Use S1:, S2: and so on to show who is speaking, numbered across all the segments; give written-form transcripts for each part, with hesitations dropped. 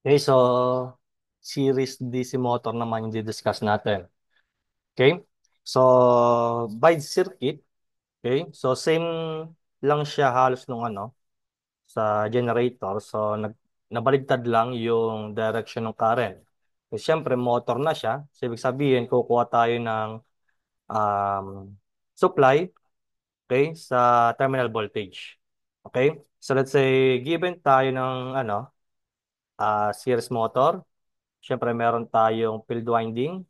S1: Okay, so series DC motor naman yung di-discuss natin. Okay? So, by circuit, okay? So, same lang siya halos nung sa generator. So, nabaligtad lang yung direction ng current. So, syempre, motor na siya. So, ibig sabihin, kukuha tayo ng um, supply, okay, sa terminal voltage. Okay? So, let's say, given tayo ng series motor. Siyempre, meron tayong field winding.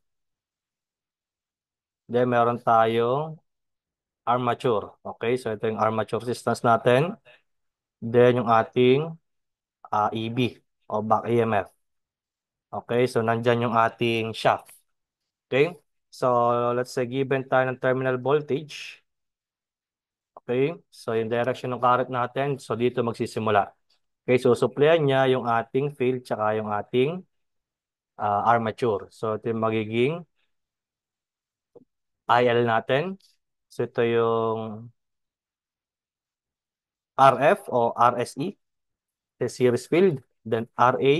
S1: Then, meron tayong armature. Okay, so ito yung armature resistance natin. Then, yung ating EB o back EMF. Okay, so nandyan yung ating shaft. Okay, so let's say given tayo ng terminal voltage. Okay, so yung direction ng current natin. So, dito magsisimula. Okay, so supplyan niya yung ating field tsaka yung ating armature. So, ito yung magiging IL natin. So, ito yung RF o RSE, the series field, then RA,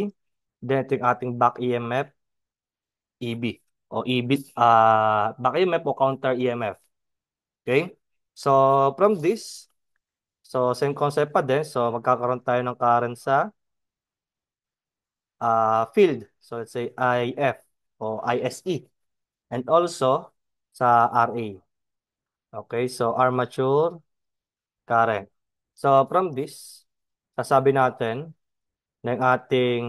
S1: then ito yung ating back EMF, EB, o EB, back EMF o counter EMF. Okay? So, from this, so same concept pa din. So, magkakaroon tayo ng current sa field. So, let's say IF o ISE. And also, sa RA. Okay? So, armature current. So, from this, sasabi natin, na yung ating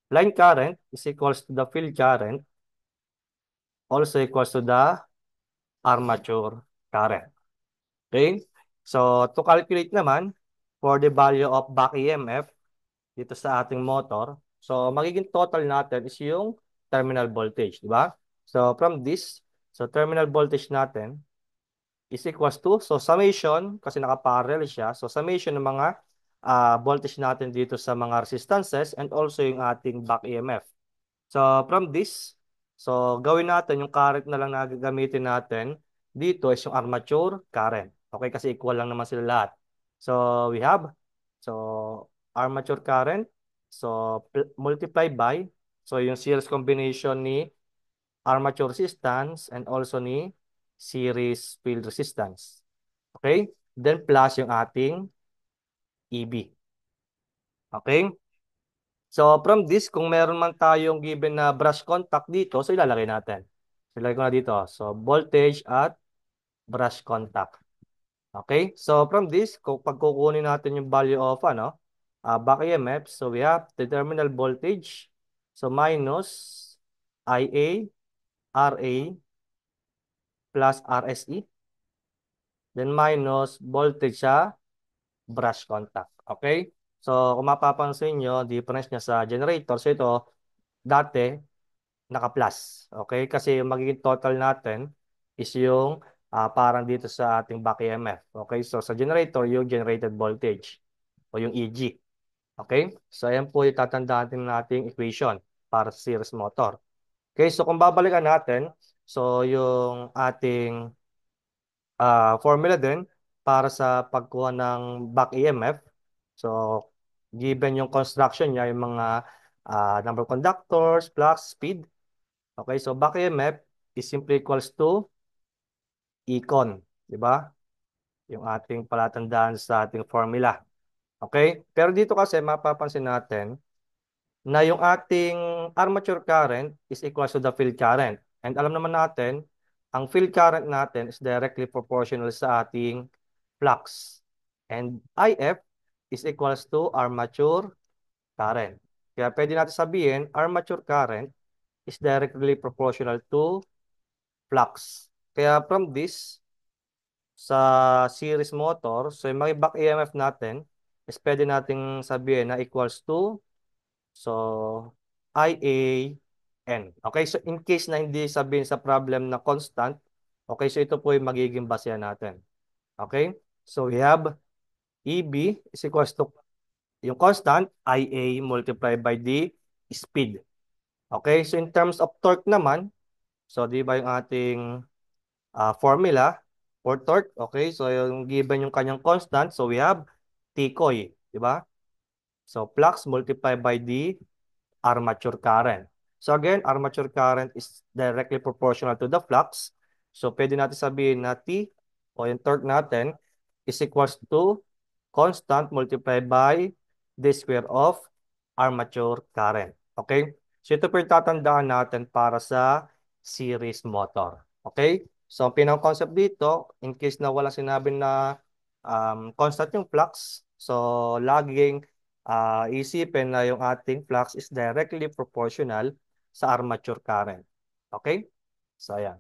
S1: line current is equals to the field current also equals to the armature current. Okay? So, to calculate naman for the value of back EMF dito sa ating motor, so magiging total natin is yung terminal voltage, di ba? So, from this, so terminal voltage natin is equals to, so summation, kasi nakaparallel siya, so summation ng mga voltage natin dito sa mga resistances and also yung ating back EMF. So, from this, so gawin natin yung current na lang na gagamitin natin dito is yung armature current. Okay, kasi equal lang naman sila lahat. So, we have, so armature current, so multiply by, so yung series combination ni armature resistance and also ni series field resistance. Okay? Then plus yung ating EB. Okay? So, from this, kung meron man tayong given na brush contact dito, so ilalagay natin. Ilalagay ko na dito. So, voltage at brush contact. Okay? So, from this, kung pagkukunin natin yung value of back EMF, so we have the terminal voltage. So, minus IA, RA, plus RSE. Then, minus voltage sa brush contact. Okay? So, kung mapapansin nyo, difference niya sa generator. So, ito, dati, naka-plus. Okay? Kasi yung magiging total natin is yung parang dito sa ating back EMF. Okay? So sa generator, yung generated voltage o yung EG. Okay? So ayan po yung tatandaan din nating equation para sa series motor. Okay? So kung babalikan natin, so yung ating formula din para sa pagkuha ng back EMF. So given yung construction niya, yung mga number of conductors, flux, speed. Okay, so back EMF is simply equals to econ, di ba? Yung ating palatandaan sa ating formula. Okay? Pero dito kasi mapapansin natin na yung ating armature current is equals to the field current. And alam naman natin, ang field current natin is directly proportional sa ating flux. And IF is equals to armature current. Kaya pwede natin sabihin, armature current is directly proportional to flux. Kaya from this, sa series motor, so yung mga back EMF natin, is pwede nating sabihin na equals to, so, IAN. Okay, so in case na hindi sabihin sa problem na constant, okay, so ito po yung magiging basehan natin. Okay, so we have EB is equals to yung constant, IA multiplied by the speed. Okay, so in terms of torque naman, so di ba yung ating formula for torque. Okay, so yung given yung kanyang constant, so we have Tcoy, di ba? So flux multiplied by the armature current. So again, armature current is directly proportional to the flux. So pwede natin sabihin na T o yung torque natin is equals to constant multiplied by the square of armature current. Okay? So ito po yung tatandaan natin para sa series motor. Okay? So ang pinaka-concept dito, in case na wala sinabi na constant yung flux, so laging isipin na yung ating flux is directly proportional sa armature current. Okay? So ayan.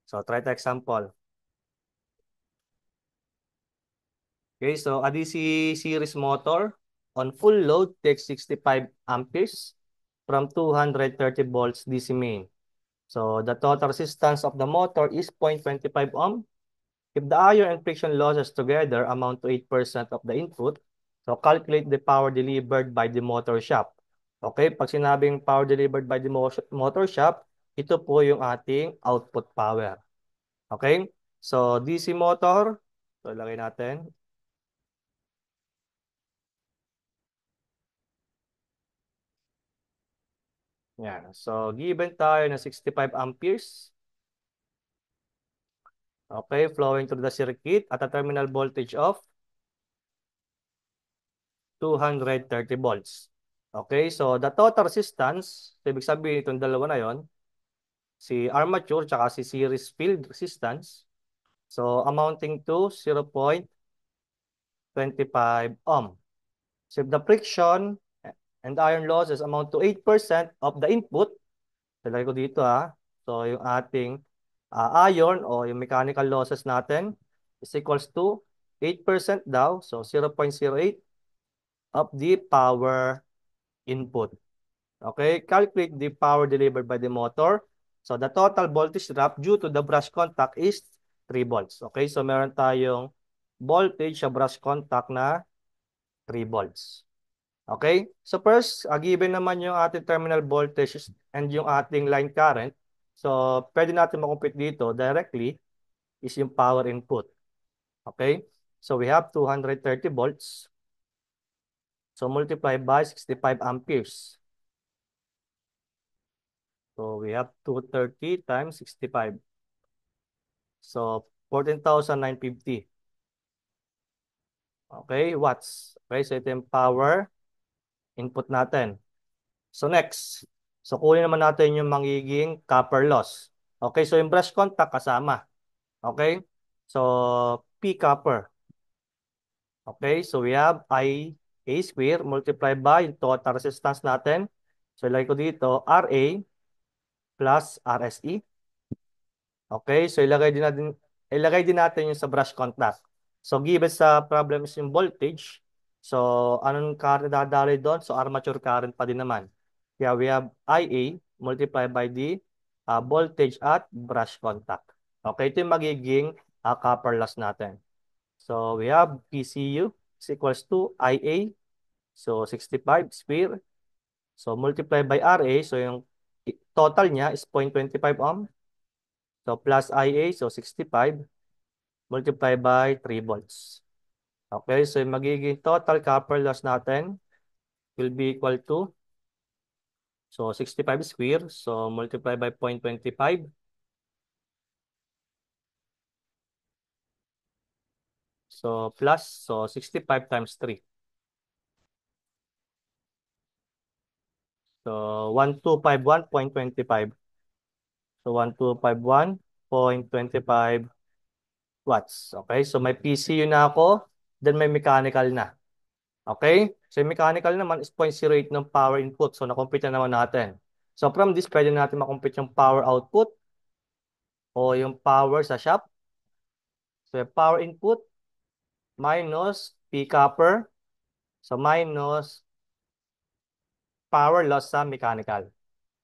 S1: So try to example. Okay, so a DC series motor on full load takes 65 amperes from 230 volts DC main. So the total resistance of the motor is 0.25 ohm. If the iron and friction losses together amount to 8% of the input, so calculate the power delivered by the motor shaft. Okay, pag sinabing power delivered by the motor shaft, ito po yung ating output power. Okay, so DC motor, so ilagay natin. Yan. So, given tayo na 65 amperes. Okay, flowing through the circuit at a terminal voltage of 230 volts. Okay, so the total resistance, so ibig sabihin itong dalawa na yon, si armature tsaka si series field resistance, so amounting to 0.25 ohm. So if the friction and iron losses amount to 8% of the input, talagay ko dito so yung ating iron o yung mechanical losses natin is equals to 8% daw. So 0.08 of the power input. Okay, calculate the power delivered by the motor. So the total voltage drop due to the brush contact is 3 volts. Okay, so meron tayong voltage sa brush contact na 3 volts. Okay, so first, given naman yung ating terminal voltage and yung ating line current, so pwede natin makumpute dito directly is yung power input. Okay, so we have 230 volts. So multiply by 65 amperes. So we have 230 times 65. So 14,950. Okay, watts. Okay, so ito yung power input natin. So next, so kunin naman natin yung magiging copper loss. Okay, so yung brush contact kasama. Okay, so P copper. Okay, so we have A square multiplied by yung total resistance natin. So ilagay ko dito, RA plus RSE. Okay, so ilagay din natin yung sa brush contact. So given sa problem is yung voltage, so anong current dadaloy doon? So armature current pa din naman. Kaya we have IA multiplied by the voltage at brush contact. Okay, ito yung magiging copper loss natin. So we have PCU is equals to IA, so 65 square. So multiplied by RA, so yung total niya is 0.25 ohm. So plus IA, so 65 multiplied by 3 volts. Okay, so yung magiging total copper loss natin will be equal to, so 65 square, so multiply by 0.25. So plus, so 65 times 3. So 1251.25. So 1251.25 watts. Okay, so may PCU na ako, then may mechanical na. Okay, so yung mechanical naman is 0.08 ng power input. So nakompute na naman natin. So from this, pwede natin makompute yung power output o yung power sa shop. So yung power input minus P copper. So minus power loss sa mechanical.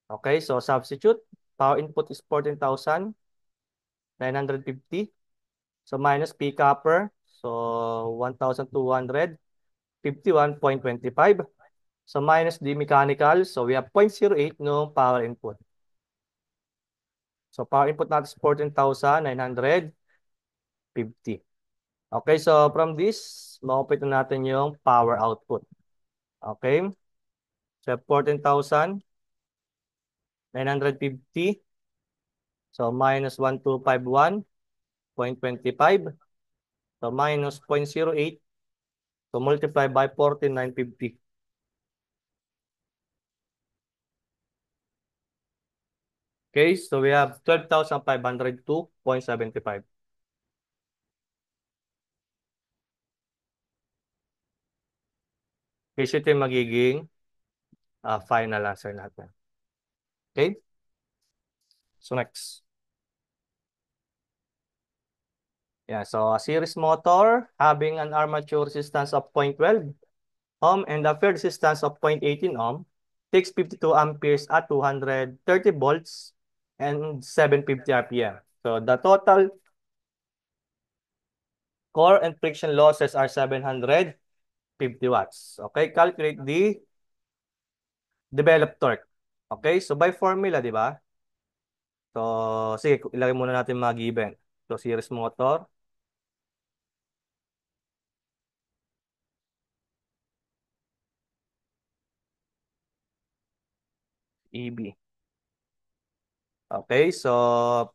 S1: Okay, so substitute. Power input is 14,950. So minus P copper. So 1,251.25. So minus the mechanical. So we have 0.08 no power input. So power input natin is 14,950. Okay, so from this, makupit na natin yung power output. Okay. So 14,950. So minus 1251.25. So minus 0.08. So multiply by 14,950. Okay, so we have 12,502.75. Okay, so ito yung magiging final answer natin. Okay, so next. Yeah, so a series motor having an armature resistance of 0.12 ohm and a field resistance of 0.18 ohm takes 52 amperes at 230 volts and 750 RPM. So the total core and friction losses are 750 watts. Okay, calculate the developed torque. Okay, so by formula, di ba? So, sige, ilagay muna natin mga given. So, series motor, EB. Okay, so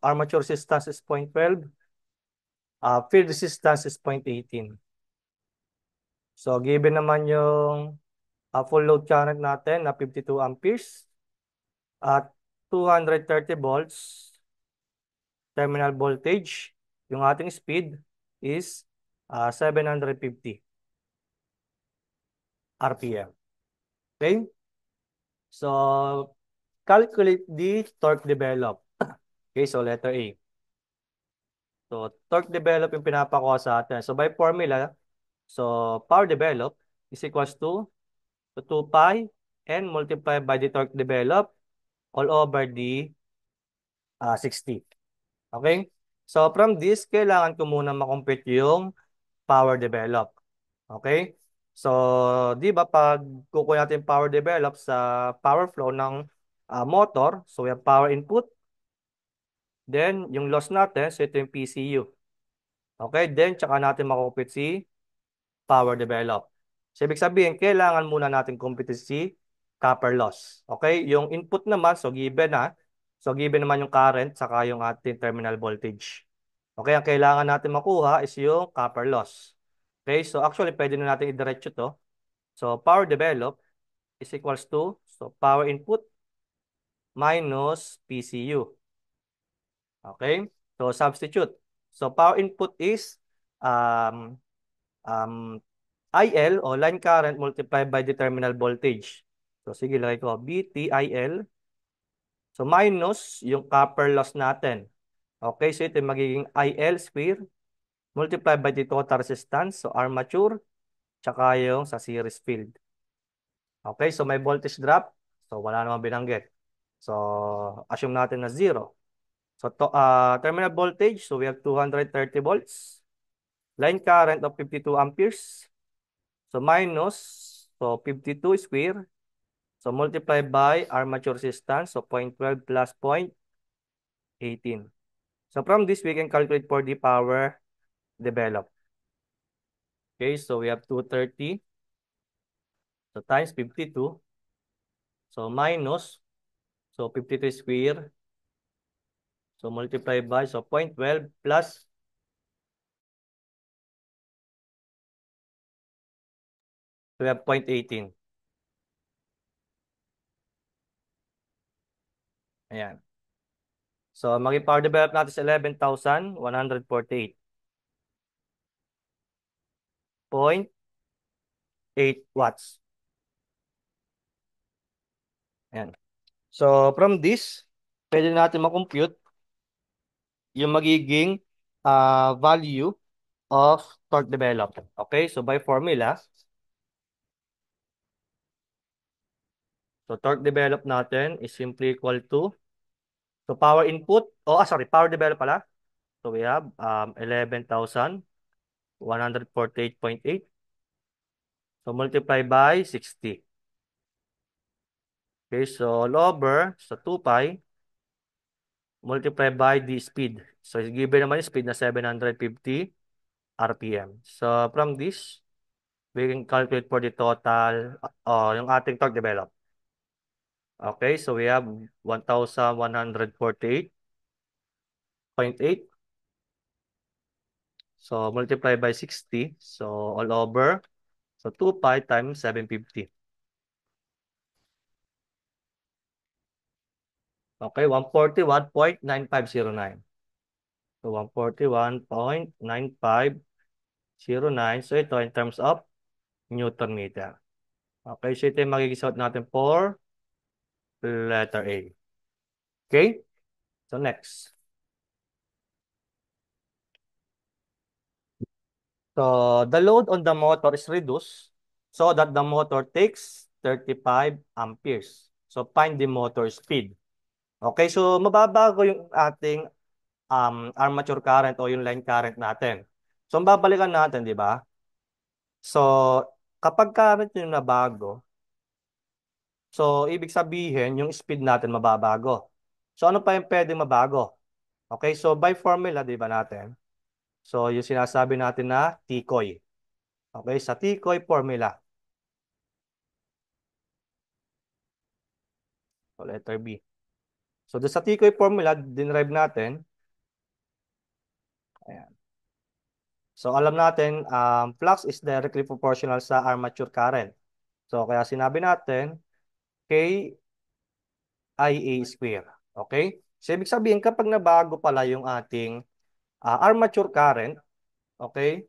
S1: armature resistance is 0.12, field resistance is 0.18. So, given naman yung full load current natin na 52 amperes at 230 volts terminal voltage, yung ating speed is 750 RPM. Okay? So, calculate the torque developed. Okay, so letter A. So, torque develop yung pinapakuha sa atin. So, by formula, so power develop is equals to 2 pi and multiply by the torque develop all over the 60. Okay? So, from this, kailangan ko muna makompute yung power develop. Okay? So, di ba pag kukuha natin power develop sa power flow ng motor, so we have power input, then yung loss natin, so ito yung PCU. Okay? Then, tsaka natin makompute si power develop. So, ibig sabihin, kailangan muna natin compute si copper loss. Okay? Yung input naman, so given na. So, given naman yung current, saka yung ating terminal voltage. Okay? Ang kailangan natin makuha is yung copper loss. Okay? So, actually, pwede na natin idiretso to. So, power develop is equals to, so power input minus PCU. Okay? So, substitute. So, power input is um, um, IL o line current multiplied by the terminal voltage. So, sige, lagay ko BTIL. So, minus yung copper loss natin. Okay, so ito yung magiging IL square multiplied by the total resistance. So, armature, tsaka yung sa series field. Okay, so may voltage drop. So, wala namang binanggit. So, assume natin na 0. So, terminal voltage, so we have 230 volts. Line current of 52 amperes. So, minus, so 52 square. So, multiply by armature resistance. So, 0.12 plus 0.18. So, from this, we can calculate for the power developed. Okay, so we have 230. So, times 52. So, minus, so 52 square. So, multiply by, so 0.12 plus, we have 0.18. Ayan. So, maging power develop natin sa 11,148.8 watts. Ayan. So, from this, pwede natin makompute yung magiging value of torque developed. Okay, so by formula, so torque developed natin is simply equal to, so power input, sorry, power developed pala. So we have 11,148.8. So multiply by 60. Okay, so all over, so 2 pi multiply by the speed. So given naman yung speed na 750 RPM. So from this, we can calculate for the total, yung ating torque develop. Okay, so we have 1,148.8. So multiply by 60. So all over. So 2 pi times 750. Okay, 141.9509. So 141.9509. So ito in terms of Newton meter. Okay, so ito yung magiging suot natin for letter A. Okay, so next. So the load on the motor is reduced so that the motor takes 35 amperes. So find the motor speed. Okay, so mababago yung ating armature current o yung line current natin. So ang babalikan natin, di ba? So kapag current yung nabago, so ibig sabihin yung speed natin mababago. So ano pa yung pwedeng mabago? Okay, so by formula, di ba natin? So yung sinasabi natin na Tikoy. Okay, sa Tikoy formula. So letter B. So doon sa Tikoy formula, dinerive natin. Ayan. So alam natin, flux is directly proportional sa armature current. So kaya sinabi natin, KIA square. Okay? So ibig sabihin, kapag nabago pala yung ating armature current, okay?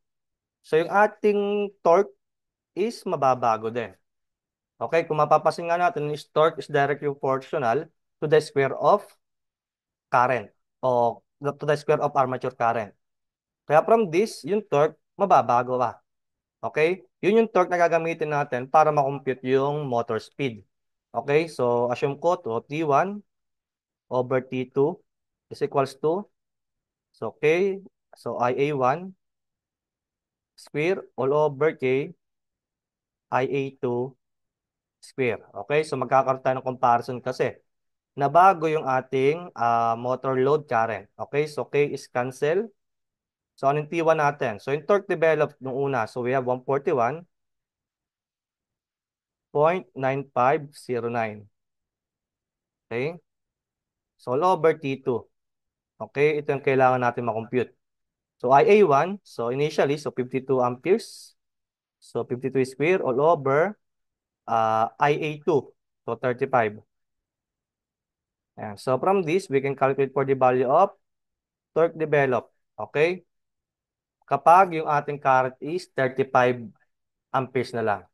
S1: So yung ating torque is mababago din. Okay? Kung mapapasin nga natin, is torque is directly proportional to the square of current o to the square of armature current. Kaya from this, yung torque, mababago pa. Okay? Yun yung torque na gagamitin natin para makompute yung motor speed. Okay? So, assume ko to T1 over T2 is equals to, so K, so IA1 square all over K IA2 square. Okay? So, magkakaroon tayo ng comparison kasi nabago yung ating motor load current. Okay? So, K is cancel. So, anong T1 natin? So, yung torque developed nung una. So, we have 141.9509. Okay? So, all over T2. Okay? Ito yung kailangan natin makompute. So, IA1, so initially, so 52 amperes. So, 52 square all over IA2. So, 35. Ayan. So, from this, we can calculate for the value of torque developed. Okay? Kapag yung ating current is 35 amperes na lang.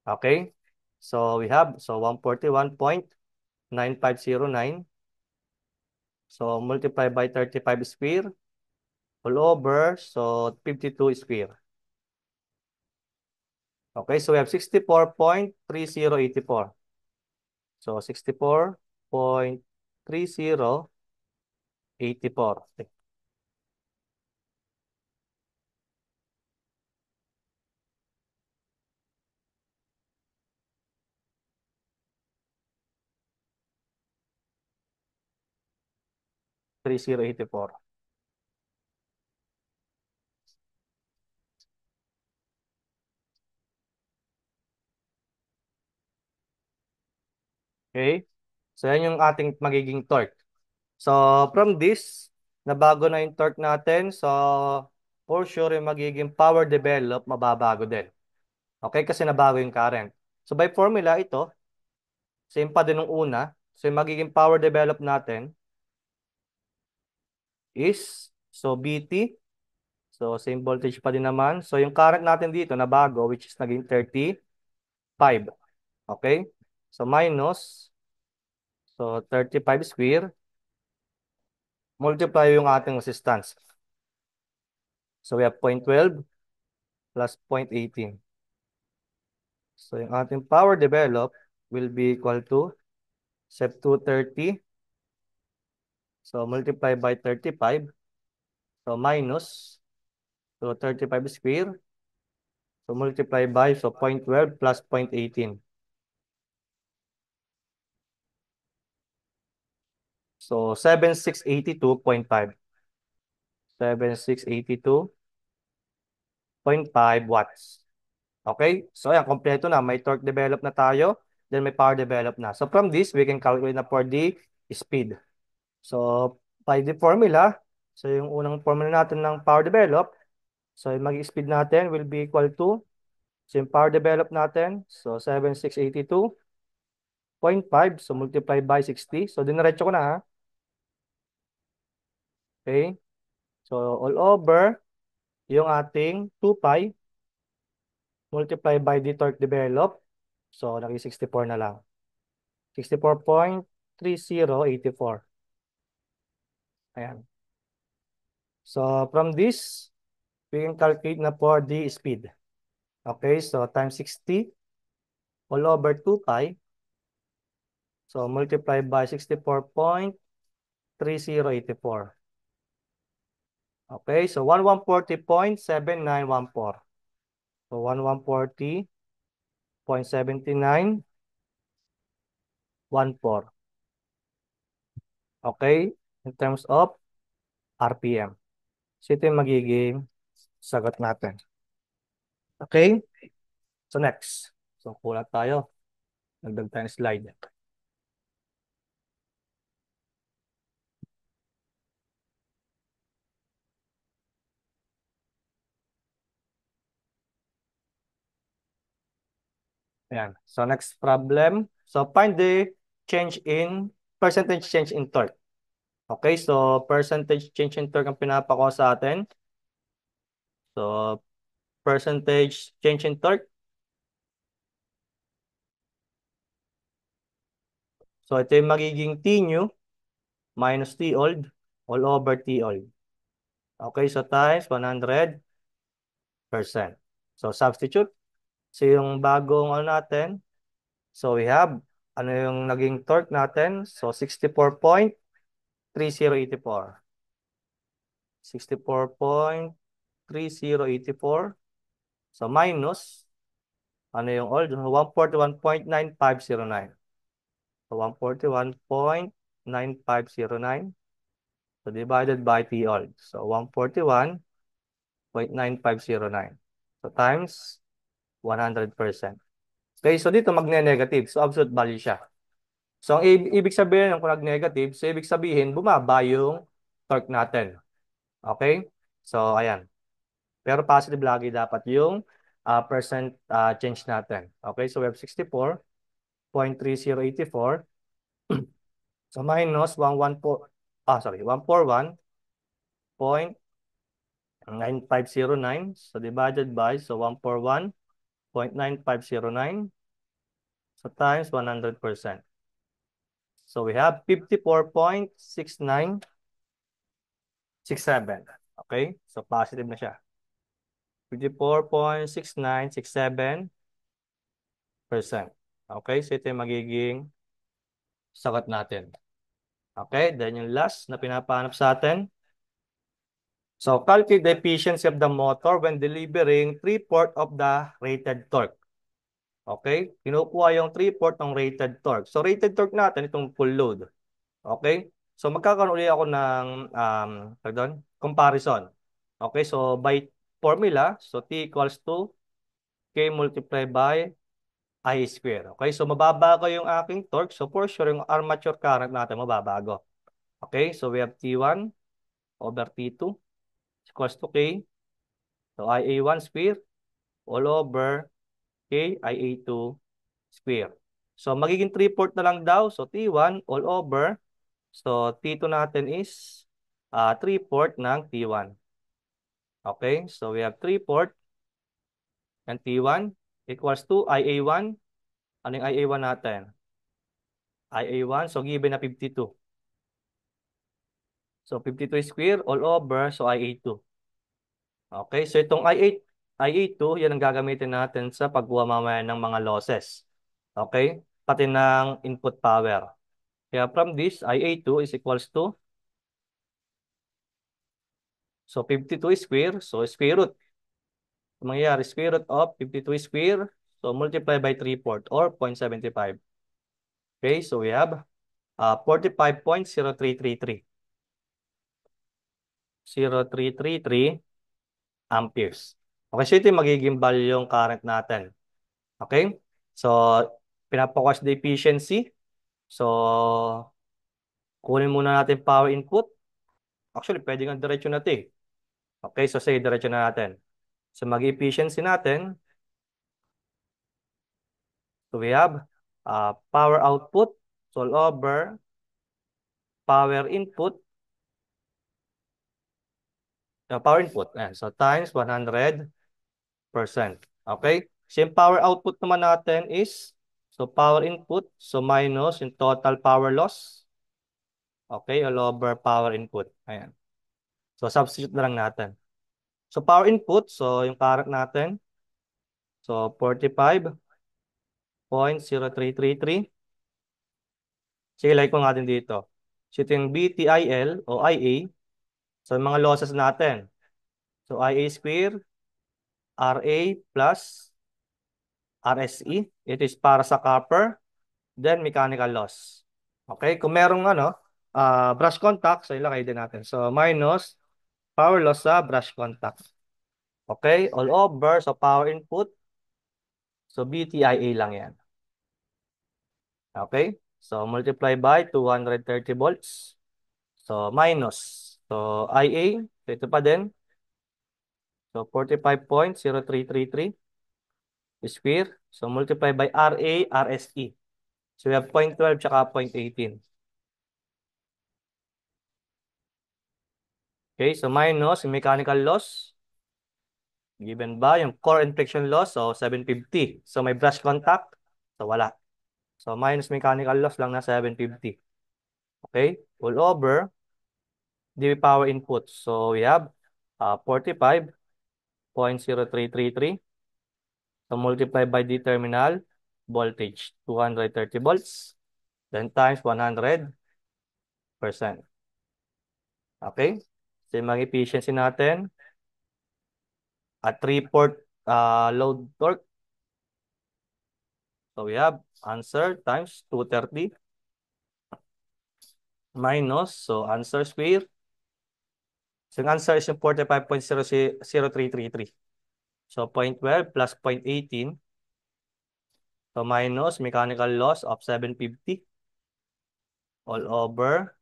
S1: Okay? So, we have, so 141.9509. So, multiply by 35 square all over, so 52 square. Okay, so we have 64.3084. So 64.3084. 3084. Okay? So yan yung ating magiging torque. So from this, nabago na yung torque natin. So for sure yung magiging power develop, mababago din. Okay? Kasi nabago yung current. So by formula ito, same pa din ng una. So yung magiging power develop natin is, so BT. So, same voltage pa din naman. So, yung current natin dito na bago, which is naging 35. Okay? So, minus, so 35 square, multiply yung ating resistance. So, we have 0.12 plus 0.18. So, yung ating power develop will be equal to SEP 230. So, multiply by 35. So, minus, so 35 square. So, multiply by, so 0.12 plus 0.18. So, 7682.5. 7682.5 watts. Okay? So, ayan, kompleto na. May torque develop na tayo. then may power developed na. So from this, we can calculate na for the speed. So by the formula, so yung unang formula natin ng power developed, so yung mag-speed natin will be equal to, so yung power developed natin, so 7682.5, so multiply by 60. So diniretso ko na ha. Okay? So all over yung ating 2 pi multiply by the torque developed. So naging 64 na lang. 64.3084. Ayan. So from this, we can calculate na for the speed. Okay, so times 60 all over 2 pi. So multiply by 64.3084. Okay, so 1140.7914. So 1140.7914. Okay, in terms of RPM. So ito yung magiging sagot natin. Okay, so next. So kulat tayo. Nagdag tayo ng slide. Ayan. So next problem. So find the percentage change in torque. Okay, so percentage change in torque ang pinapako sa atin. So percentage change in torque. So ito yung magiging T new minus T old all over T old. Okay, so times 100%. So substitute. So yung bagong ano natin. So we have ano yung naging torque natin. So 64.3084. 64.3084. So minus ano yung old? 141.9509. So 141.9509. So divided by T old. So 141.9509. So times 100%. Okay, so dito magne-negative. So absolute value siya. So ang ibig sabihin ng kung nag-negative, so ibig sabihin bumaba yung torque natin. Okay? So ayan. Pero positive lagi dapat yung percent change natin. Okay, so we have 64.3084. So minus 141.9509. So divided by, so 141.9509. So times 100%. So we have 54.6967. Okay? So positive na siya. 54.6967%. Okay? So ito yung magiging sagot natin. Okay? Then yung last na pinapahanap sa atin. So calculate the efficiency of the motor when delivering 3/4 of the rated torque. Okay? Kinukuha yung 3/4 ng rated torque. So rated torque natin, itong full load. Okay? So magkakaroon ulit ako ng comparison. Okay? So by formula, so T equals to K multiplied by I square. Okay? So mababago yung aking torque. So for sure, yung armature current natin mababago. Okay? So we have T1 over T2 equals to K. So IA1 square all over K IA2 square. So magiging 3/4 na lang daw. So T1 all over. So T2 natin is 3/4 ng T1. Okay? So we have 3/4 ng T1 equals to IA1. Ano yung IA1 natin? IA1, so given na 52. So 52 square all over, so IA2. Okay? So itong IA2, yan ang gagamitin natin sa pagkuha mamaya ng mga losses. Okay? Pati ng input power. Kaya from this, IA2 is equals to, so 52 square, so square root. Mangyayari, square root of 52 square, so multiply by 3/4 or 0.75. Okay, so we have 45.0333. 0333 amperes. Okay, so ito yung magiging value yung current natin. Okay? So, pinapakas the efficiency. So, kunin muna natin power input. Actually, pwede nga diretso na 'to eh. Okay, so say diretso na natin. So, mag-efficiency natin. So, we have power output. So, all over power input. Power input. Ayan. So, times 100%. Okay? So, yung power output naman natin is, so power input, so minus yung total power loss. Okay? All over power input. Ayan. So, substitute na lang natin. So, power input, so yung current natin, so 45.0333. Sige, like ko natin dito. So, ito yung BTIL o IA. So, yung mga losses natin. So, IA square, RA plus RSE. It is para sa copper. Then, mechanical loss. Okay? Kung merong brush contact, so ilagay din natin. So, minus power loss sa brush contact. Okay? All over. So, power input. So, BTIA lang yan. Okay? So, multiply by 230 volts. So, minus. So, IA. So, ito pa din. So, 45.0333 square. So, multiply by RA, RSE. So, we have 0.12 tsaka 0.18. Okay? So, minus yung mechanical loss. Given ba yung core and friction loss? So, 750. So, may brush contact. So, wala. So, minus mechanical loss lang na 750. Okay? All over the power input. So, we have 45.0333. So, multiply by the terminal voltage, 230 volts. Then times 100%. Okay? So, yung mga efficiency natin at 3-port load torque. So, we have answer times 230 minus, so answer square. So, yung answer is yung 45.0333. So, 0.12 plus 0.18. So, minus mechanical loss of 750 all over.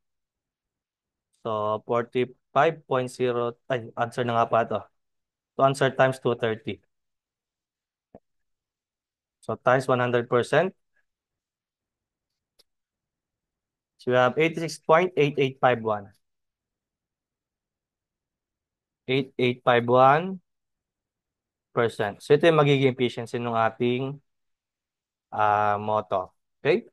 S1: So, 45.0. Ay, answer na nga pa ito. So, answer times 230. So, times 100%. So, we have 86.8851. 8851%. So, ito yung magiging efficiency ng ating moto. Okay?